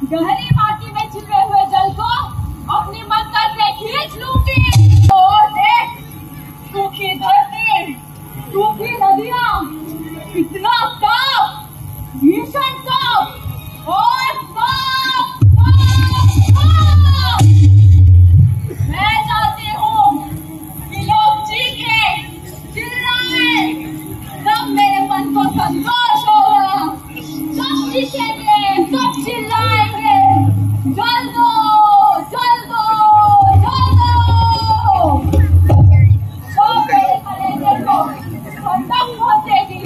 गहरी माटी में छिपे हुए जल को अपनी मंत्र से खींच लूंगी। और देख, सूखी धरती, सूखी नदियां, इतना ताप, भीषण ताप और ताप, ताप, ताप। मैं चाहती हूँ कि लोग चीखें, चिल्लाएं, तब मेरे मन को संतोष होगा। सब चीखेंगे, सब चिल्लाएंगे, जल दो, जल दो, जल दो। सब मेरे कलेजे को ठंडक पहुंचेगी।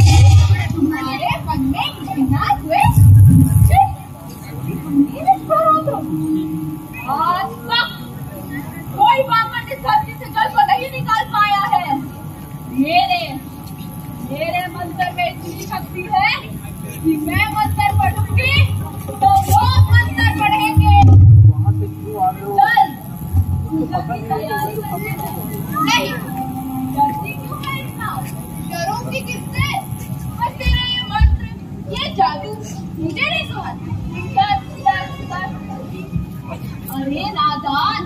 तुम्हारे मन में घृणा हुए आज तक कोई बामन इस धरती से जल को नहीं निकाल पाया है। मेरे मंत्र में इतनी शक्ति है कि मैं मंत्र पढ़ूंगी तो लोग मंत्र पढ़ेंगे। चल, पूजा की तैयारी करने नहीं डरती क्यों है इतना? डरूंगी किससे? और तेरा ये मंत्र, ये जादू मुझे नहीं सुहाता। अरे नादान,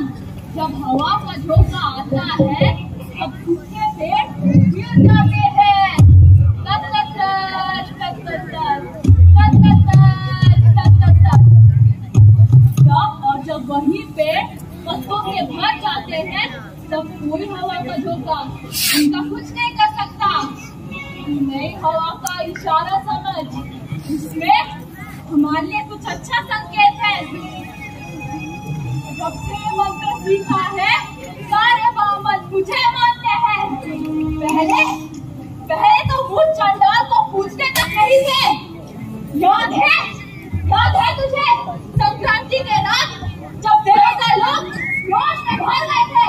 जब हवा का झोंका आता है तब सूखे पेड़ गिर जाते हैं। और जब वही पेड़ पत्तों से भर जाते हैं तब कोई हवा का झोंका उनका कुछ नहीं कर सकता। नई हवा का इशारा समझ, इसमें हमारे लिए कुछ अच्छा संकेत है। सबसे मंत्र सीखा है, सारे बामन मुझे मानते हैं। पहले तो भूत चंडाल को पूछते तक नहीं थे। याद है तुझे संक्रांति के रात जब देवता लोग जोश में भर गए थे?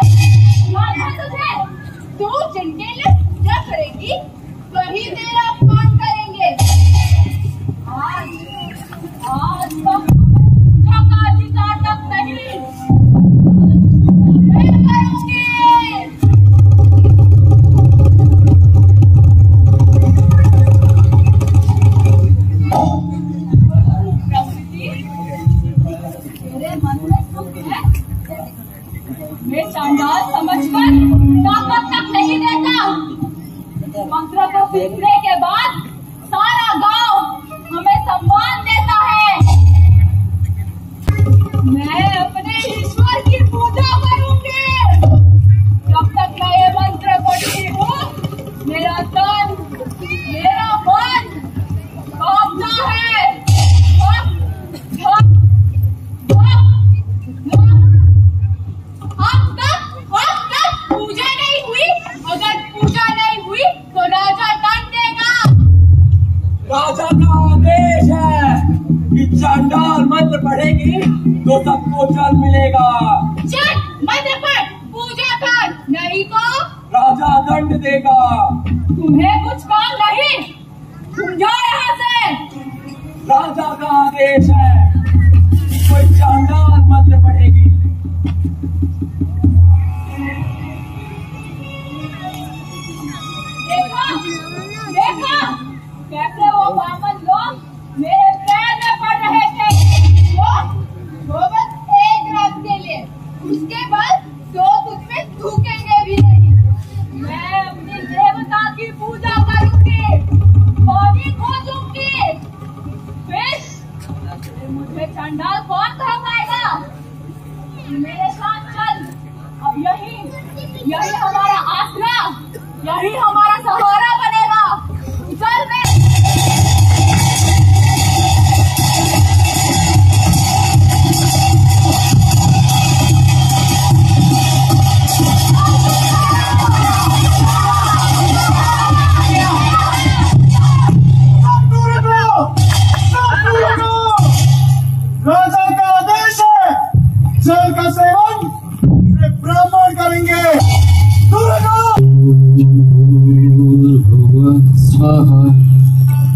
याद है तुझे? तू जिनके लिए पूजा करेगी वही तेरा अपमान करेंगे। आज तो पूजा का अधिकार तक नहीं, मैं करूंगी। मैं चांडाल समझकर ताकत तक नहीं देता। मंत्र को सीखने के बाद सारा गांव हमें सम्मान देता है। मैं अपने ईश्वर की पूजा करूंगी। जब तक मैं ये मंत्र पढ़ती हूँ मेरा तन, मेरा मन कांपता है। अब तक पूजा नहीं हुई। अगर पूजा नहीं हुई तो राजा दंड देगा। राजा का आदेश है कि चांडाल मंत्र पढ़ेगी तो सबको जल मिलेगा। चल मंत्र पढ़, पूजा कर, नहीं तो राजा दंड देगा। तुम्हें कुछ काम नहीं, तुम जाओ यहाँ से। राजा का आदेश है, कोई चांडाल मंत्र पढ़ेगी। देखा कैसे वो बामन लोग मेरे पैर में पड़ रहे थे। वो बस एक रात के लिए, उसके बाद तो तुझ में थूकेंगे भी नहीं। मैं अपनी देवता की पूजा करूंगी, पानी खोजूंगी, फिर मुझे चंडाल कौन कह पाएगा? मेरे साथ चल। अब यही हमारा आसरा, यही हमारा सहारा बनेगा। चल राजा का आदेश है, जल का सेवन सिर्फ ब्राह्मण करेंगे। स्वाहा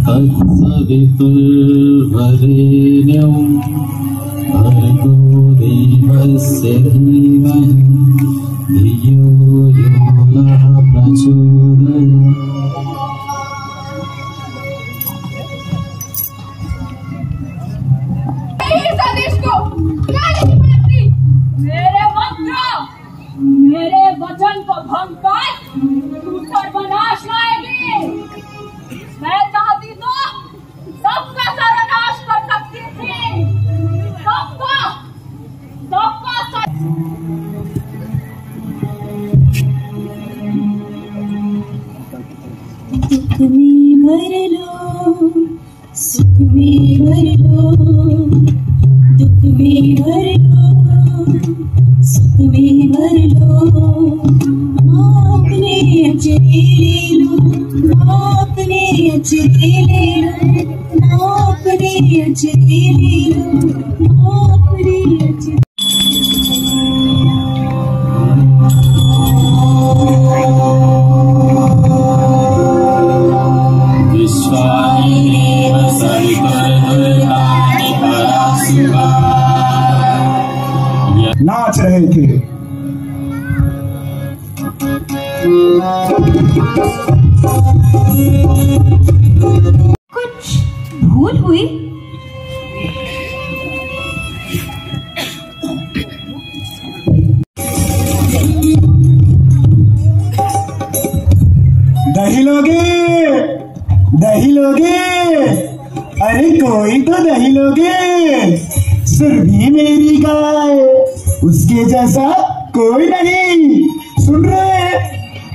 तत्सवितुर्वरेण्यं भर्गो देवस्य धीमहि धियो यो नः प्रचोदयात्। में भर लो, सुख में भर लो, दुख में भर लो, सुख में भर लो। अपने अचरे ले लो, अपने अचरे ले लो, अपने अचरे ले लो, अपने अचरे। नाच रहे थे। कुछ भूल हुई? दही लोगे, दही लोगे, अरे कोई तो दही लोगे। सुरभि मेरी गाय, उसके जैसा कोई नहीं। सुन रहे,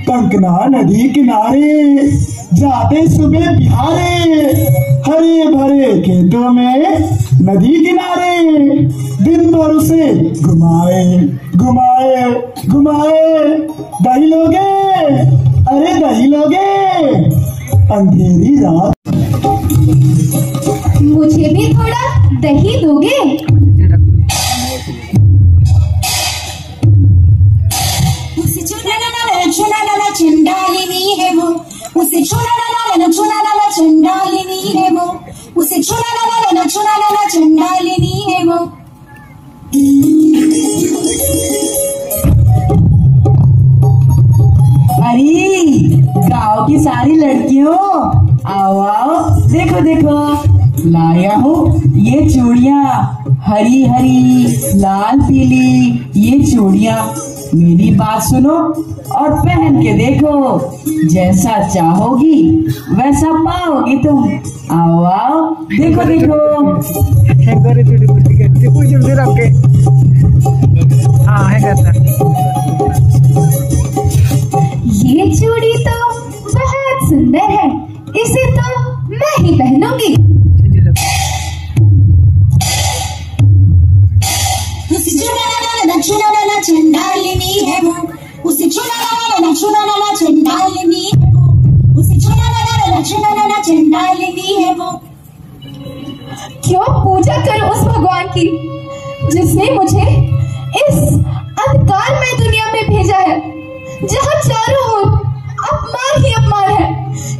कंकना नदी किनारे जाते सुबह बिहारे, हरे भरे खेतों में नदी किनारे दिन भर उसे घुमाए घुमाए घुमाए। दही लोगे, अरे दही लोगे, अंधेरी रात। मुझे भी थोड़ा दही दोगे? उसे चुना चंडालिनी है वो, उसे चुना चंडालिनी है वो, उसे चुना चंडालिनी है वो। अरे गांव की सारी लड़कियों आओ आओ, देखो देखो लाया हूँ ये चूड़ियाँ, हरी हरी लाल पीली ये चूड़ियाँ। मेरी बात सुनो और पहन के देखो, जैसा चाहोगी वैसा पाओगी तुम। आओ आओ, देखो देखो। ये चूड़ी तो बहुत सुंदर है, इसे तो मैं ही पहनूंगी। चुना चंडालिनी है वो, उसे चुना चंडालिनी है वो, उसे चुना चंडालिनी है वो। क्यों पूजा करूं उस भगवान की जिसने मुझे इस अंधकार में दुनिया में भेजा है, जहाँ चारों ओर अपमान ही अपमान है।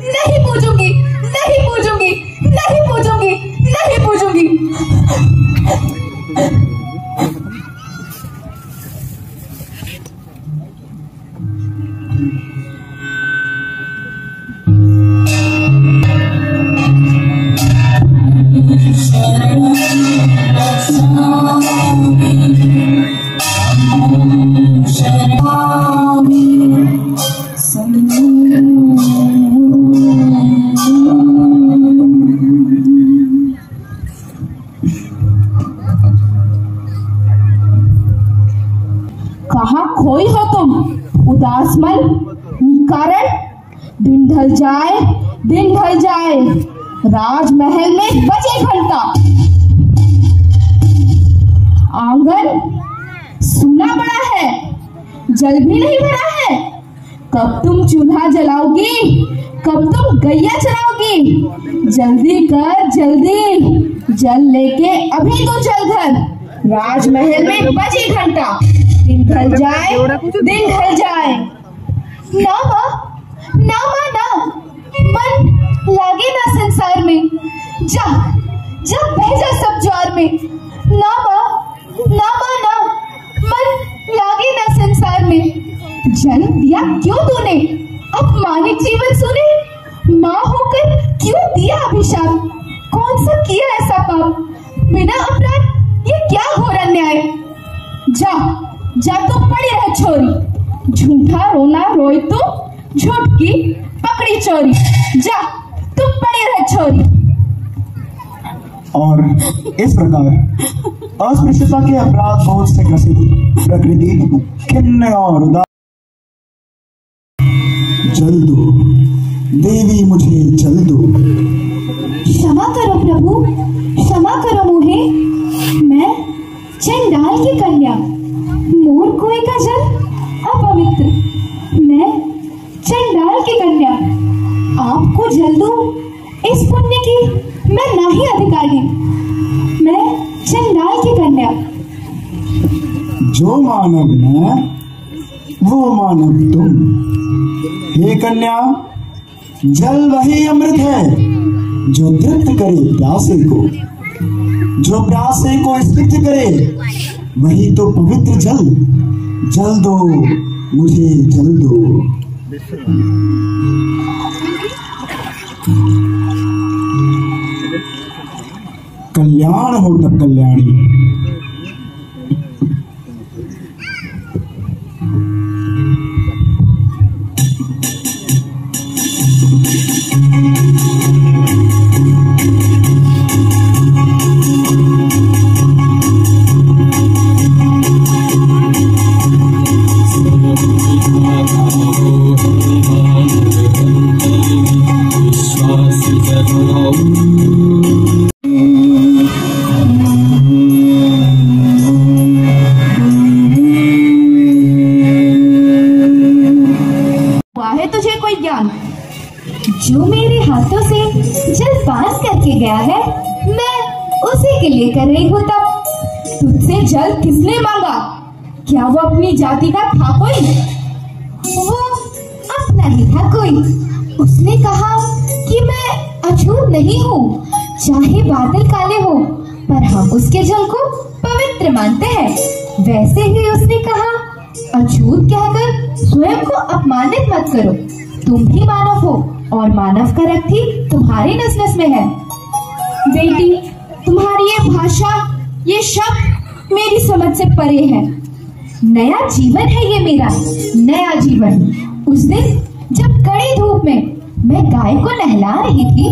नहीं पूजूंगी, नहीं पूजूंगी, नहीं पूजूंगी, नहीं पूजूंगी। कहाँ खोई हो तुम उदास मन कारण? दिन ढल जाए, दिन ढल जाए, राजमहल में बजे घंटा। आंगन सूना पड़ा है, जल भी नहीं भरा है। कब तुम चूल्हा जलाओगी, कब तुम गैया चलाओगी? जल्दी कर जल्दी, जल लेके अभी तो चल घर। राजमहल में बजे घंटा, दिन ढल जाए, दिन ढल जाए। ना माँ, ना माँ ना, मन लागे ना संसार में, जा जा बह जा सब ज्वार में। ना माँ, ना माँ ना, मन लागे ना संसार में। जन्म दिया क्यों तूने, अपमानित जीवन सुने? माँ होकर क्यों दिया अभिशाप? कौन सा किया ऐसा पाप, बिना अपराध ये क्या घोर अन्याय? जा जा तू पड़ी रह छोरी, झूठा रोना रोई तू, झूठ की पकड़ी चोरी। जा तू पड़ी रह छोरी। और इस प्रकार अस्पृश्यता के अपराध बोध से ग्रसित प्रकृति खिन्न और उदास। जल दो देवी मुझे जल इस पुण्य की मैं नहीं अधिकारी, मैं चंडाल की कन्या। जो मानव मैं वो मानव तुम। हे कन्या, जल वही अमृत है जो तृप्त करे प्यासे को, जो प्यासे को स्निग्ध करे वही तो पवित्र जल। जल दो मुझे, जल दो। कल्याण हो तब कल्याणी। तुझे कोई ज्ञान? जो मेरे हाथों से जल पान करके गया है, मैं उसी के लिए कर रही हूँ। तब तुझसे जल किसने मांगा? क्या वो अपनी जाति का था कोई? वो अपना ही था कोई। उसने कहा कि मैं अछूत नहीं हूँ, चाहे बादल काले हो, पर हम उसके जल को पवित्र मानते हैं। वैसे ही उसने कहा, अछूत कहकर स्वयं को अपमानित मत करो, तुम भी मानव हो और मानव का रक्त ही तुम्हारी नस नस में है। बेटी, तुम्हारी ये भाषा, ये शब्द मेरी समझ से परे है। नया जीवन है ये मेरा, नया जीवन। उस दिन जब कड़ी धूप में मैं गाय को नहला रही थी,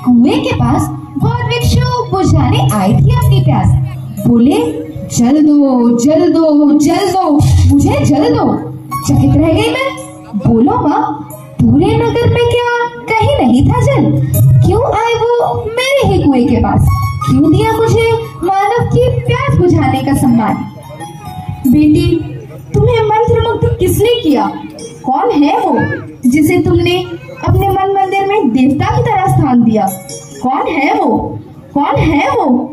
कुएं के पास बहुत भिक्षु बुझाने आई थी अपनी प्यास। बोले, जल दो जल दो जल दो, मुझे जल दो। चकित रह गई मैं। बोलो माँ, पूरे नगर में क्या कहीं नहीं था जल? क्यों आए वो मेरे ही कुएं के पास? क्यों दिया मुझे मानव की प्यास बुझाने का सम्मान? बेटी, तुम्हें मंत्रमुग्ध किसने किया? कौन है वो जिसे तुमने अपने मन मंदिर में देवता की तरह स्थान दिया? कौन है वो? कौन है वो?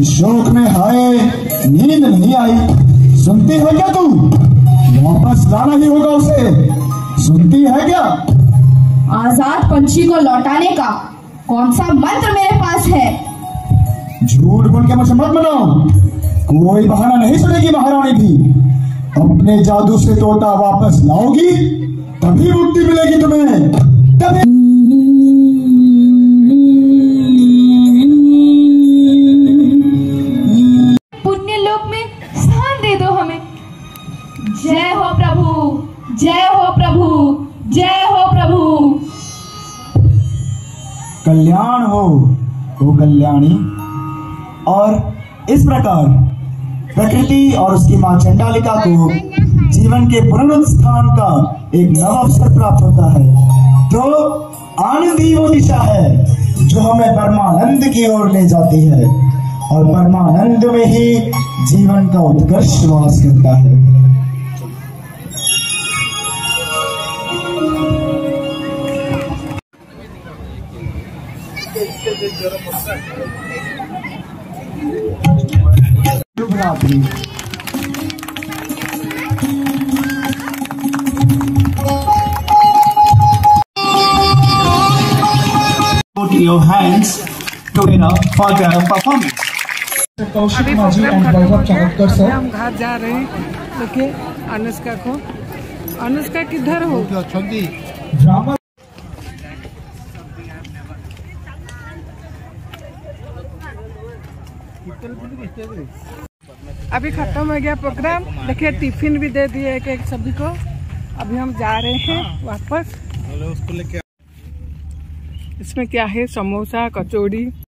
शोक में हाय नींद नहीं आई। सुनती है क्या तू? वापस लाना ही होगा उसे। सुनती है क्या? आजाद पंछी को लौटाने का कौन सा मंत्र मेरे पास है? झूठ बोल के मुझे मत बनाओ। कोई बहाना नहीं सुनेगी महारानी भी। अपने जादू से तोता वापस लाओगी तभी मुक्ति मिलेगी तुम्हें, तभी। पुण्य लोक में स्थान दे दो हमें। जय हो प्रभु, जय हो प्रभु, जय हो प्रभु। कल्याण हो कल्याणी। और इस प्रकार प्रकृति और उसकी मां चंडालिका को जीवन के पुनरुत्थान का एक नव अवसर प्राप्त होता है। तो आनंद ही वो दिशा है जो हमें परमानंद की ओर ले जाती है, और परमानंद में ही जीवन का उत्कर्ष वास करता है। शुभ रात्रि। Put your hands together for the performance. Kaushik माझी एंड वैभव चाहकर सर। हम घाट जा रहे हैं। देखिए अनुष्का को। अनुष्का किधर हो? ड्रामा अभी खत्म हो गया प्रोग्राम। देखिए टिफिन भी दे दिए एक एक सभी को। अभी हम जा रहे हैं वापस। इसमें क्या है? समोसा, कचौड़ी।